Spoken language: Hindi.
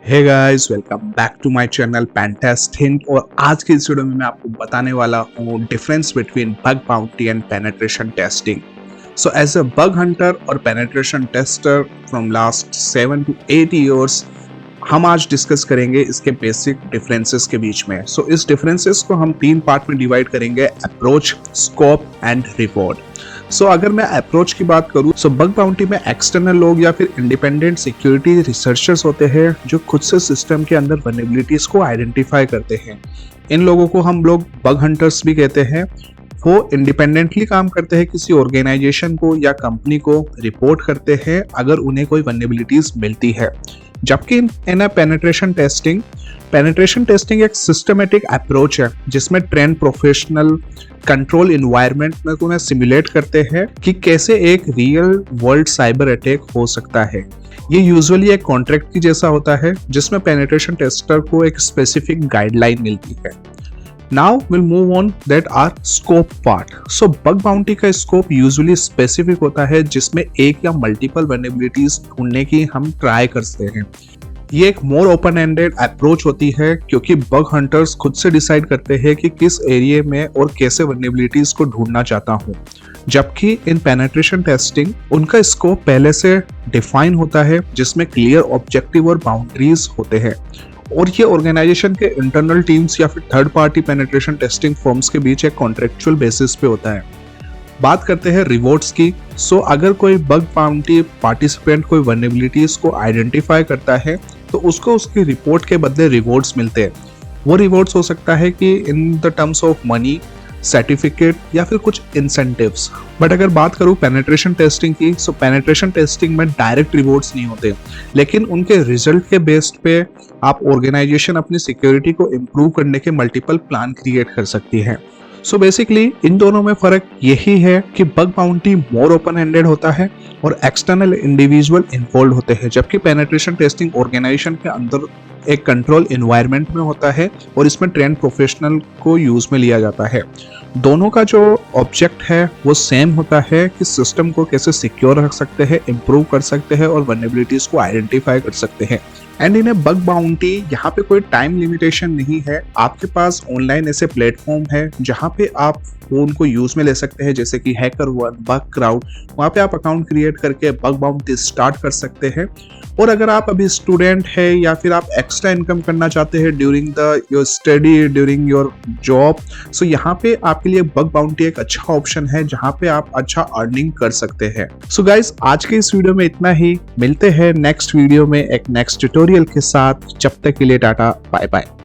Hey guys, welcome back to my channel Pentest Hint. और आज की इस वीडियो में मैं आपको बताने वाला हूँ difference between bug bounty and penetration testing. So as a bug hunter और penetration tester from last 7 to 8 years, हम आज डिस्कस करेंगे इसके बेसिक डिफरेंसेस के बीच में। सो इस डिफरेंसेस को हम 3 पार्ट में डिवाइड करेंगे: अप्रोच, स्कोप एंड रिवॉर्ड। सो अगर मैं अप्रोच की बात करूं, सो बग बाउंटी में एक्सटर्नल लोग या फिर इंडिपेंडेंट सिक्योरिटी रिसर्चर्स होते हैं जो खुद से सिस्टम के अंदर वल्नरेबिलिटीज को आइडेंटिफाई करते हैं। इन लोगों को हम लोग बग हंटर्स भी कहते हैं। वो इंडिपेंडेंटली काम करते हैं, किसी ऑर्गेनाइजेशन को या कंपनी को रिपोर्ट करते हैं अगर उन्हें कोई वल्नरेबिलिटीज मिलती है। जबकि इन पेनिट्रेशन टेस्टिंग एक सिस्टमेटिक अप्रोच है जिसमें ट्रेन प्रोफेशनल कंट्रोल इन्वायरमेंट में उन्हें सिमुलेट करते हैं कि कैसे एक रियल वर्ल्ड साइबर अटैक हो सकता है। ये यूजुअली एक कॉन्ट्रैक्ट की जैसा होता है जिसमें पेनिट्रेशन टेस्टर को एक स्पेसिफिक गाइडलाइन मिलती है। Now we'll move on that are scope part. So bug bounty का स्कोप यूजुअली स्पेसिफिक होता है जिसमें एक या मल्टीपल वल्नरेबिलिटीज ढूंढने की हम ट्राई करते हैं। ये एक मोर ओपन एंडेड अप्रोच होती है क्योंकि बग हंटर्स खुद से डिसाइड करते हैं कि किस एरिया में और कैसे वल्नरेबिलिटीज को ढूंढना चाहता हूँ। जबकि इन पेनिट्रेशन टेस्टिंग उनका स्कोप पहले से डिफाइन होता है जिसमें क्लियर ऑब्जेक्टिव और बाउंड्रीज होते हैं, और ये ऑर्गेनाइजेशन के इंटरनल टीम्स या फिर third party penetration testing firms के बीच एक कॉन्ट्रेक्चुअल बेसिस पे होता है। बात करते हैं रिवॉर्ड्स की। सो अगर कोई बग बाउंटी पार्टिसिपेंट कोई वल्नरेबिलिटीज को आइडेंटिफाई करता है तो उसको उसकी रिपोर्ट के बदले रिवॉर्ड्स मिलते हैं। वो रिवॉर्ड्स हो सकता है कि in the terms of money, certificate या फिर कुछ इंसेंटिव्स। बट अगर बात करूं पेनिट्रेशन टेस्टिंग की, सो पेनिट्रेशन टेस्टिंग में डायरेक्ट रिवॉर्ड्स नहीं होते, लेकिन उनके रिजल्ट के बेस्ड पे आप ऑर्गेनाइजेशन अपनी सिक्योरिटी को इम्प्रूव करने के मल्टीपल प्लान क्रिएट कर सकती है। सो बेसिकली इन दोनों में फर्क यही है कि bug bounty more open ended होता है और एक्सटर्नल इंडिविजुअल इन्वॉल्व होते हैं, जबकि पेनिट्रेशन टेस्टिंग ऑर्गेनाइजेशन के अंदर एक कंट्रोल एनवायरनमेंट में होता है और इसमें ट्रेन प्रोफेशनल को यूज में लिया जाता है। दोनों का जो ऑब्जेक्ट है वो सेम होता है कि सिस्टम को कैसे सिक्योर रख सकते हैं, इम्प्रूव कर सकते हैं और वल्नरेबिलिटीज को आइडेंटिफाई कर सकते हैं। And in A bug bounty यहाँ पे कोई टाइम लिमिटेशन नहीं है। आपके पास ऑनलाइन ऐसे प्लेटफॉर्म है जहाँ पे आप उनको यूज में ले सकते हैं, जैसे कि HackerOne, BugCrowd। वहाँ पे आप अकाउंट क्रिएट करके बग बाउंटी स्टार्ट कर सकते हैं। और अगर आप अभी स्टूडेंट है या फिर आप एक्स्ट्रा इनकम करना चाहते हैं during your study, during your job, so यहाँ पे आपके लिए बग बाउंटी एक अच्छा ऑप्शन है जहाँ पे आप अच्छा अर्निंग कर सकते हैं। सो गाइज, आज के इस वीडियो में इतना ही। मिलते हैं नेक्स्ट वीडियो में एक नेक्स्ट ट्यूटोरियल के साथ। जब तक के लिए टाटा, बाय बाय।